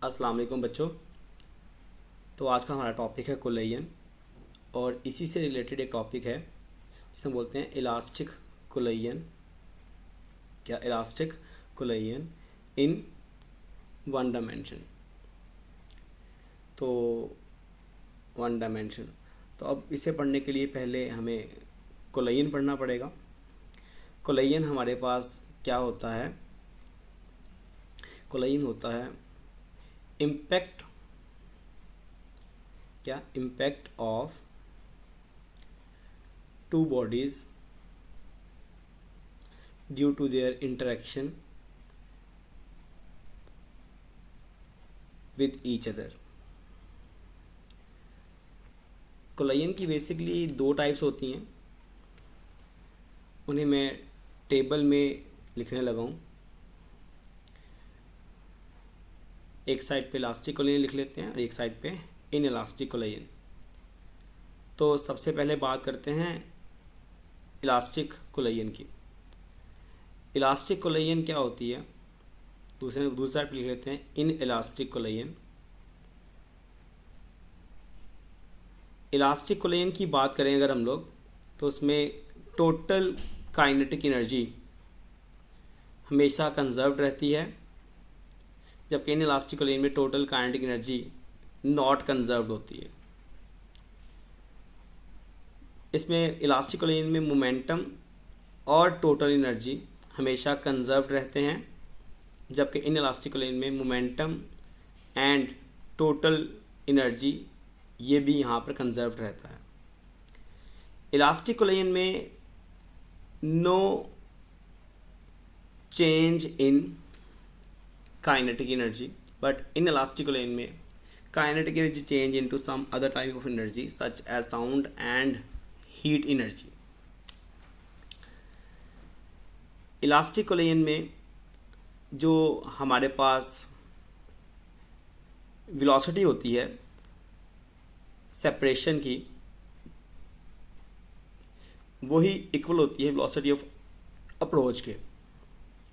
अस्सलाम वालेकुम बच्चों। तो आज का हमारा टॉपिक है कोलेजन और इसी से रिलेटेड एक टॉपिक है जिसे हम बोलते हैं इलास्टिक कोलेजन। क्या elastic collagen in one dimension. तो वन डायमेंशन तो अब इसे पढ़ने के लिए पहले हमें कोलेजन पढ़ना पड़ेगा। कोलेजन हमारे पास क्या होता है? कोलेजन होता है impact of two bodies due to their interaction with each other. Collision की बेसिकली दो टाइप्स होती हैं, उन्हें मैं टेबल में लिखने लगा हूँ। एक साइड पे इलास्टिक कोलेजन लिख लेते हैं और एक साइड पे इन इलास्टिक कोलेजन। तो सबसे पहले बात करते हैं इलास्टिक कोलेजन की। इलास्टिक कोलेजन क्या होती है? दूसरे साइड पे लिख लेते हैं इन इलास्टिक कोलेजन। इलास्टिक कोलेजन की बात करें अगर हम लोग, तो उसमें टोटल काइनेटिक एनर्जी हमेशा कंजर्व रहती है, जबकि इन इलास्टिक कोलेजन में total kinetic energy not conserved होती है। इसमें इलास्टिक कोलेजन में मोमेंटम और टोटल एनर्जी हमेशा कंजर्व्ड रहते हैं, जबकि इन इलास्टिक कोलेजन में मोमेंटम एंड टोटल एनर्जी ये भी यहाँ पर कंजर्व्ड रहता है। इलास्टिक कोलेजन में no change in kinetic energy, but in elastic collision में kinetic energy change into some other type of energy such as sound and heat energy. Elastic collision में जो हमारे पास वेलोसिटी होती है सेपरेशन की, वही इक्वल होती है वेलोसिटी ऑफ अप्रोच के,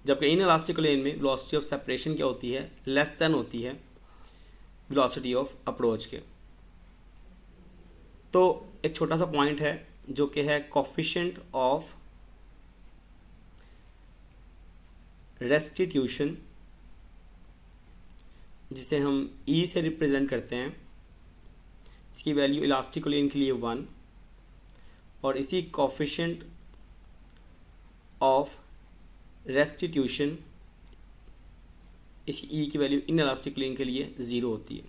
जबकि इन इलास्टिक कोलेजन में वेलोसिटी ऑफ सेपरेशन क्या होती है? लेस देन होती है वेलोसिटी ऑफ अप्रोच के। तो एक छोटा सा पॉइंट है जो कि है कोफिशिएंट ऑफ रेस्टिट्यूशन, जिसे हम ई से रिप्रेजेंट करते हैं। इसकी वैल्यू इलास्टिक कोलेजन के लिए 1, और इसी कोफिशिएंट ऑफ रेस्टिट्यूशन, इसकी ई की वैल्यू इन इलास्टिक कोलेजन के लिए 0 होती है।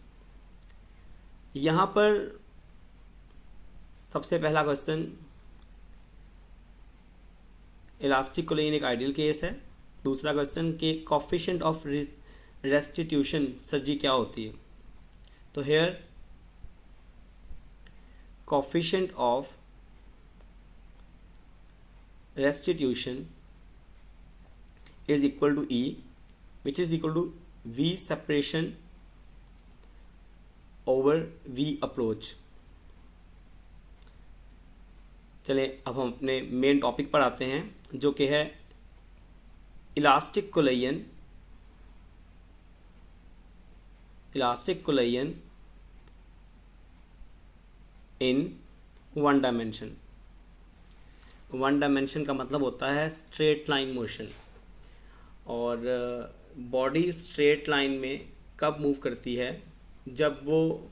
यहाँ पर सबसे पहला क्वेश्चन, इलास्टिक कोलेजन एक आइडियल केस है। दूसरा क्वेश्चन कि कोफिशिएंट ऑफ रेस्टिट्यूशन सर जी क्या होती है? तो here coefficient of restitution is equal to E, which is equal to V separation over V approach। चले अब हम अपने मेन टॉपिक पर आते हैं, जो कि है elastic collagen in one dimension. One dimension का मतलब होता है स्ट्रेट लाइन मोशन, और बॉडी स्ट्रेट लाइन में कब मूव करती है? जब वो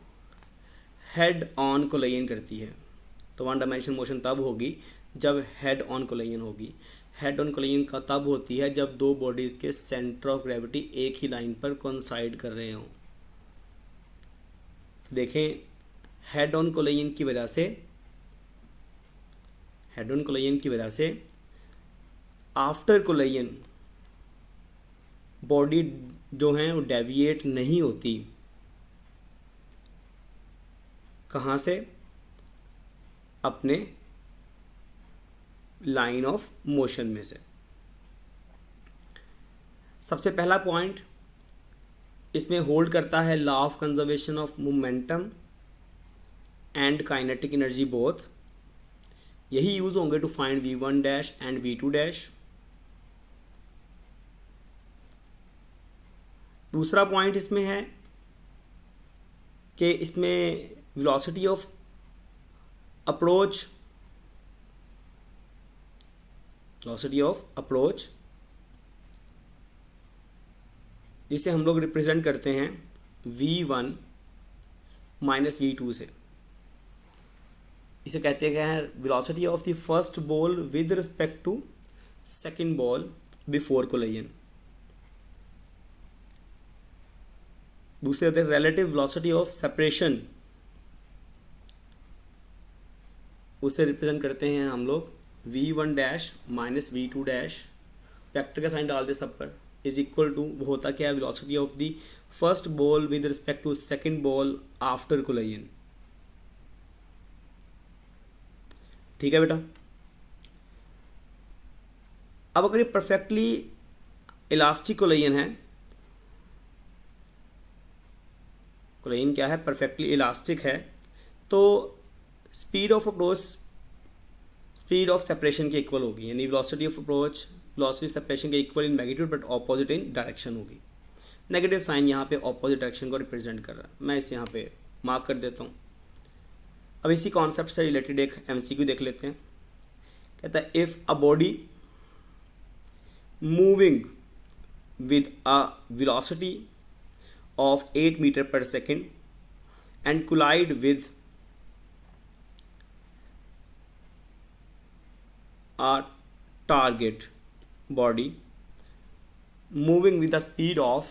हेड ऑन कोलेजन करती है। तो वन डायमेंशन मोशन तब होगी जब हेड ऑन कोलेजन होगी। हेड ऑन कोलेजन का तब होती है जब दो बॉडीज़ के सेंटर ऑफ ग्रेविटी एक ही लाइन पर कोइंसाइड कर रहे हों। तो देखें, हेड ऑन कोलेजन की वजह से आफ्टर कोलेजन बॉडी जो है वो डेविएट नहीं होती। कहाँ से? अपने लाइन ऑफ मोशन में से। सबसे पहला पॉइंट इसमें होल्ड करता है law of conservation of momentum and kinetic energy both. यही यूज होंगे to find v1 dash and v2 dash. दूसरा पॉइंट इसमें है कि इसमें वेलोसिटी ऑफ अप्रोच जिसे हम लोग रिप्रेजेंट करते हैं v1 माइनस v2 से, इसे कहते हैं velocity of the first ball with respect to second ball before collision. दूसरे होते हैं रिलेटिव वेलोसिटी ऑफ सेपरेशन, उसे रिप्रेजेंट करते हैं हम लोग v1 dash minus v2 dash, vector का साइन डाल दे सब पर, इज इक्वल टू, वो होता क्या है, velocity of the first ball with respect to second ball after collision. ठीक है बेटा। अब अगर ये परफेक्टली इलास्टिक कोलिजन है, कोलिजन क्या है, परफेक्टली इलास्टिक है, तो speed of approach speed of separation के इक्वल होगी, यानी velocity of approach velocity separation के equal in magnitude but opposite in direction होगी। नेगेटिव साइन यहाँ पे ऑपोजिट डायरेक्शन को रिप्रेजेंट कर रहा है, मैं इसे यहाँ पे मार्क कर देता हूँ। अब इसी कॉन्सेप्ट से रिलेटेड एक एमसीक्यू देख लेते हैं। कहता है if a body moving with a velocity of 8 metre पर second and collide with a target body moving with a speed of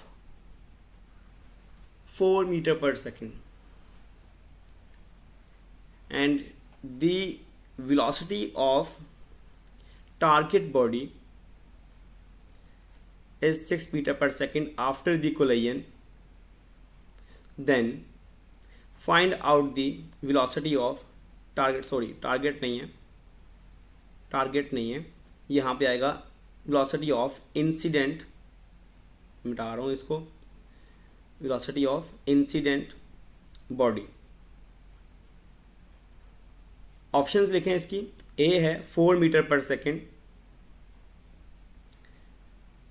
4 meter per second and the velocity of target body is 6 meter per second after the collision, then find out the velocity of target नहीं है, यहाँ पे आएगा velocity of incident, मिटा रहा हूँ इसको, velocity of incident body. Options लिखें इसकी, ए है 4 मीटर पर सेकेंड,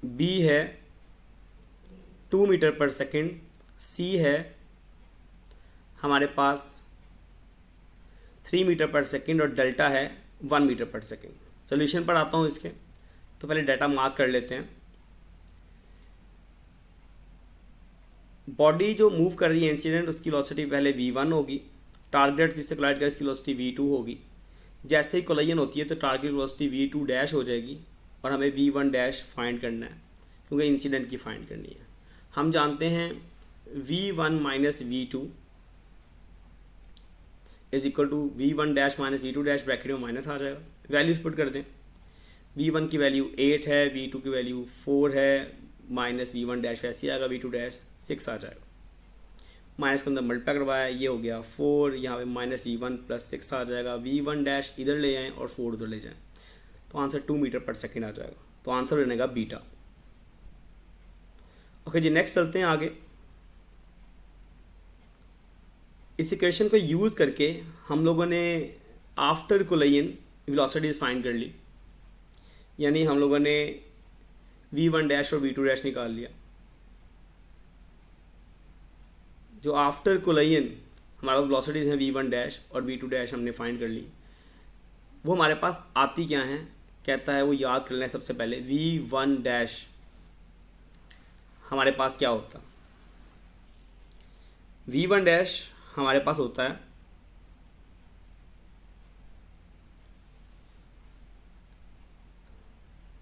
बी है 2 मीटर पर सेकेंड, सी है हमारे पास 3 मीटर पर सेकेंड और डेल्टा है 1 मीटर पर सेकेंड। सोल्यूशन पर आता हूँ इसके, तो पहले डाटा मार्क कर लेते हैं। बॉडी जो मूव कर रही है इंसिडेंट, उसकी वेलोसिटी पहले v1 होगी, टारगेट जिससे कोलाइड कर इसकी वेलोसिटी v2 होगी। जैसे ही कोलिजन होती है तो टारगेट वेलोसिटी v2 डैश हो जाएगी और हमें v1 डैश फाइंड करना है, क्योंकि इंसिडेंट की फाइंड करनी है। हम जानते हैं v1 minus v2 is equal to v1 dash minus v2 dash, bracket में माइनस आ जाएगा। वैल्यूज पुट कर दें, v1 की वैल्यू 8 है, v2 की वैल्यू 4 है, माइनस v1 डैश वैसे आएगा, v2 डैश 6 आ जाएगा। माइनस के अंदर मल्टीप्लाई करवाया, ये हो गया 4, यहाँ पे माइनस v1 प्लस 6 आ जाएगा, v1 डैश इधर ले जाएँ और 4 उधर ले जाएँ, तो आंसर 2 मीटर पर सेकेंड आ जाएगा। तो आंसर बनेगा बीटा। ओके जी, नेक्स्ट चलते हैं आगे। इस इक्वेशन को यूज़ करके हम लोगों ने आफ्टर कोलिजन वेलोसिटीज फाइंड कर ली, यानी हम लोगों ने v1 डैश और v2 डैश निकाल लिया। जो आफ्टर कोलिजन हमारा वेलोसिटीज हैं v1 डैश और v2 डैश हमने फाइंड कर ली, वो हमारे पास आती क्या हैं, कहता है वो याद कर लें। सबसे पहले v1 डैश हमारे पास क्या होता, v1 डैश हमारे पास होता है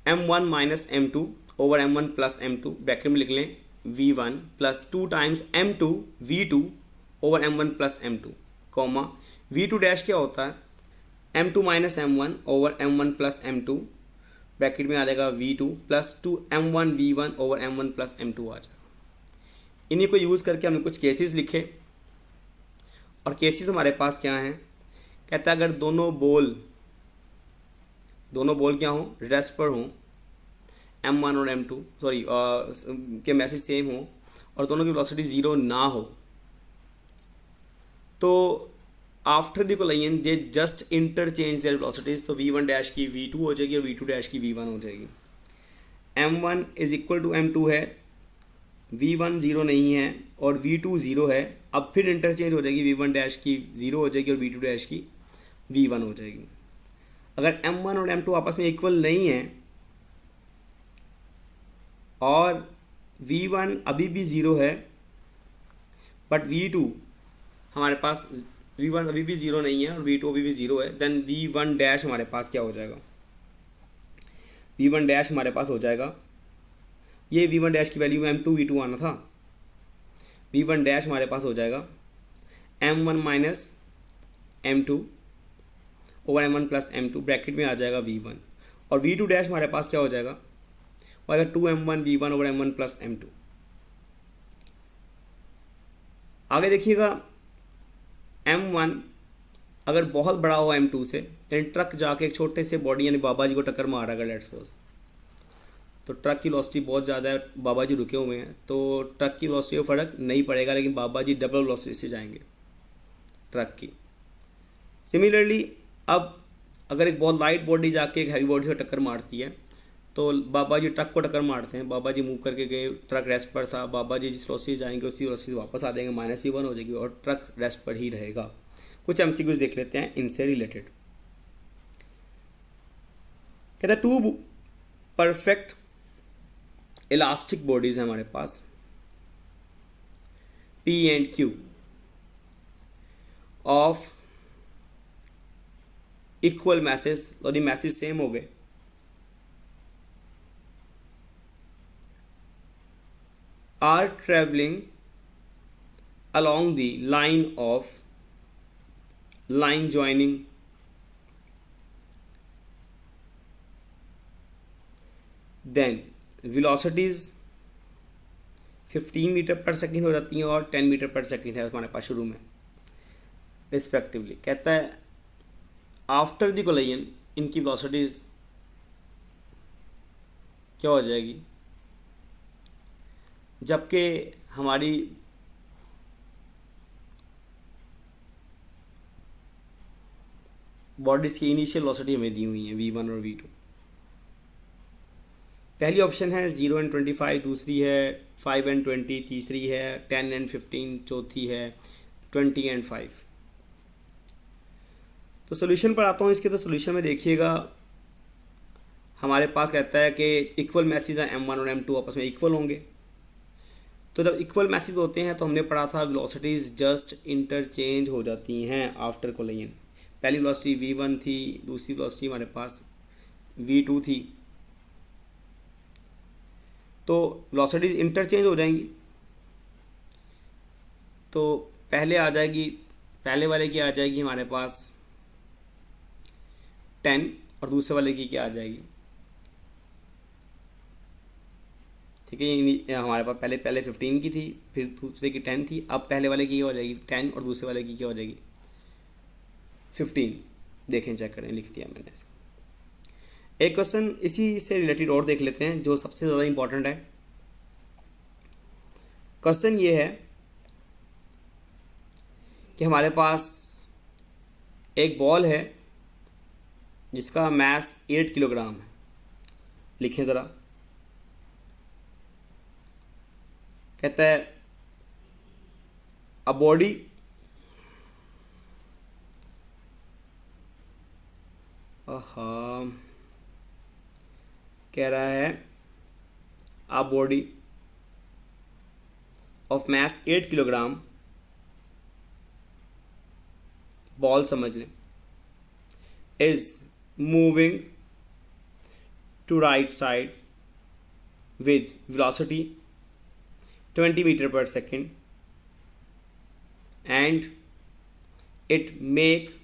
m1 minus m2 over m1 plus m2, bracket में लिख लें v1 plus 2 times m2 v2 over m1 plus m2, comma v2 dash क्या होता है m2 minus m1 over m1 plus m2, bracket में आ जाएगा v2 plus 2 m1 v1 over m1 plus m2 आ जाएगा। इन्हीं को यूज़ करके हमने कुछ केसेस लिखे, और केसेस हमारे पास क्या हैं, कहता है अगर दोनों बॉल क्या हों, रेस्ट पर हों, m1 और m2 के मैसेज सेम हो और दोनों की वेलोसिटी 0 ना हो, तो after the collision they just interchange there velocities, तो v1 डैश की v2 हो जाएगी और v2 डैश की v1 हो जाएगी। m1 is equal to m2 है, V1 ज़ीरो नहीं है और V2 ज़ीरो है, अब फिर इंटरचेंज हो जाएगी, V1 डैश की ज़ीरो हो जाएगी और V2 डैश की V1 हो जाएगी। अगर M1 और M2 आपस में इक्वल नहीं है और V1 अभी भी ज़ीरो है बट V2 हमारे पास, V1 अभी भी ज़ीरो नहीं है और V2 अभी भी ज़ीरो है, देन V1 डैश हमारे पास क्या हो जाएगा, V1 डैश हमारे पास हो जाएगा, ये V1 डैश की वैल्यू में M2 V2 आना था, V1 डैश हमारे पास हो जाएगा M1 minus M2 over M1 plus M2, bracket में आ जाएगा V1, और V2 डैश हमारे पास क्या हो जाएगा, वो आएगा 2M1 V1 over M1 plus M2। आगे देखिएगा, M1 अगर बहुत बड़ा हो M2 से, यानी ट्रक जाके एक छोटे से बॉडी यानी बाबा जी को टक्कर मार रहा है लेट्स सपोज, तो ट्रक की वेलोसिटी बहुत ज़्यादा है, बाबा जी रुके हुए हैं, तो ट्रक की वेलोसिटी में फ़र्क नहीं पड़ेगा, लेकिन बाबा जी डबल वेलोसिटी से जाएंगे ट्रक की। सिमिलरली अब अगर एक बहुत लाइट बॉडी जाके एक हैवी बॉडी से टक्कर मारती है, तो बाबा जी ट्रक को टक्कर मारते हैं, बाबा जी मूव करके गए, ट्रक रेस्ट पर था, बाबा जी जिस वेलोसिटी जाएंगे उसी वेलोसिटी से वापस आ जाएंगे, -V1 हो जाएगी और ट्रक रेस्ट पर ही रहेगा। कुछ MCQs देख लेते हैं इनसे रिलेटेड। कहता है 2 परफेक्ट इलास्टिक बॉडीज है हमारे पास P and Q of equal masses, और ये मैसेज सेम हो गए, are travelling along the line joining then velocities 15 metre पर सेकेंड हो जाती हैं और 10 मीटर पर सेकेंड है हमारे पास शुरू में रिस्पेक्टिवली। कहता है आफ्टर द कोलिजन इनकी वेलोसिटीज क्या हो जाएगी, जबकि हमारी बॉडीज़ की इनिशियल वेलोसिटी हमें दी हुई है V1 और V2। पहली ऑप्शन है 0 एंड 25, दूसरी है 5 एंड 20, तीसरी है 10 एंड 15, चौथी है 20 एंड 5। तो सोल्यूशन पर आता हूँ इसके। तो सोल्यूशन में देखिएगा हमारे पास कहता है कि इक्वल मैसेज है M1 और M2 आपस में इक्वल होंगे। तो जब इक्वल मैसेज होते हैं तो हमने पढ़ा था वेलोसिटीज़ जस्ट इंटरचेंज हो जाती हैं आफ्टर कोलिजन। पहली वेलोसिटी V1 थी, दूसरी वेलोसिटी हमारे पास V2 थी, तो वेलोसिटीज़ इंटरचेंज हो जाएंगी। तो पहले आ जाएगी, पहले वाले की आ जाएगी हमारे पास 10 और दूसरे वाले की क्या आ जाएगी, ठीक है। ये हमारे पास पहले 15 की थी, फिर दूसरे की 10 थी, अब पहले वाले की क्या हो जाएगी 10 और दूसरे वाले की क्या हो जाएगी 15। देखें, चेक करें, लिख दिया मैंने इसको। एक क्वेश्चन इसी से रिलेटेड और देख लेते हैं जो सबसे ज़्यादा इम्पोर्टेंट है। क्वेश्चन ये है कि हमारे पास एक बॉल है जिसका मास 8 किलोग्राम है। लिखें ज़रा। कहता है अ बॉडी कह रहा है a body of mass 8 kilogram, ball समझ लें, is moving to right side with velocity 20 metre पर second and it make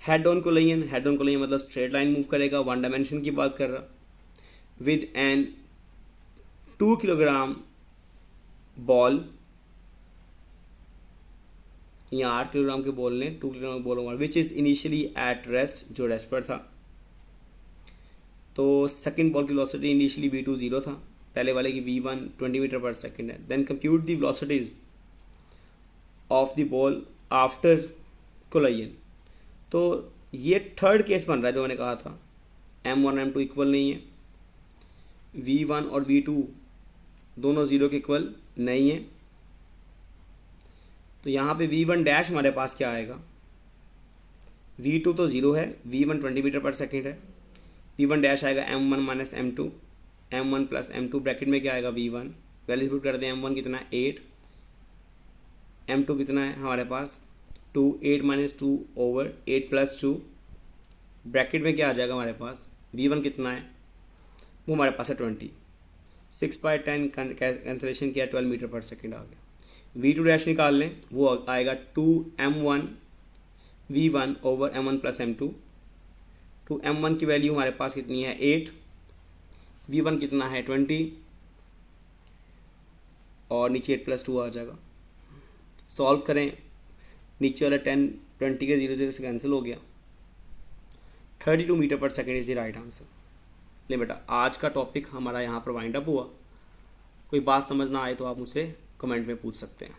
head on collision. Head on collision मतलब स्ट्रेट लाइन मूव करेगा, 1 डायमेंशन की बात कर रहा, विद एन 2 किलोग्राम बॉल, यहाँ 8 किलोग्राम के बॉल ने 2 किलोग्राम के बॉल मारा, which is initially at rest, जो रेस्ट पर था। तो सेकेंड बॉल की वेलोसिटी इनिशियली V2 0 था, पहले वाले की V1 20 मीटर पर सेकेंड है। Then compute the velocities of the ball after collision. तो ये थर्ड केस बन रहा है जो मैंने कहा था, M1 और M2 इक्वल नहीं है, V1 और V2 दोनों ज़ीरो के इक्वल नहीं है। तो यहाँ पे v1 डैश हमारे पास क्या आएगा, v2 तो ज़ीरो है, v1 20 मीटर पर सेकेंड है, v1 डैश आएगा m1 minus m2, m1 plus m2 bracket में क्या आएगा v1, वैल्यू पुट कर दें, m1 कितना है 8, m2 कितना है हमारे पास 2, 8 माइनस 2 ओवर 8 प्लस 2 ब्रैकेट में क्या आ जाएगा हमारे पास, v1 कितना है वो हमारे पास है 20, 6/10 कैंसलेशन किया 12 मीटर पर सेकेंड आ गया। v2 डैश निकाल लें, वो आएगा 2m1 v1 over m1 plus m2। 2m1 की वैल्यू हमारे पास कितनी है 8, v1 कितना है 20 और नीचे 8 प्लस 2 आ जाएगा। सॉल्व करें, नीचे वाला 10 20 के 0 0 से कैंसिल हो गया, 32 मीटर पर second is the right answer. ले बेटा, आज का टॉपिक हमारा यहाँ पर वाइंड अप हुआ। कोई बात समझ ना आए तो आप मुझसे कमेंट में पूछ सकते हैं।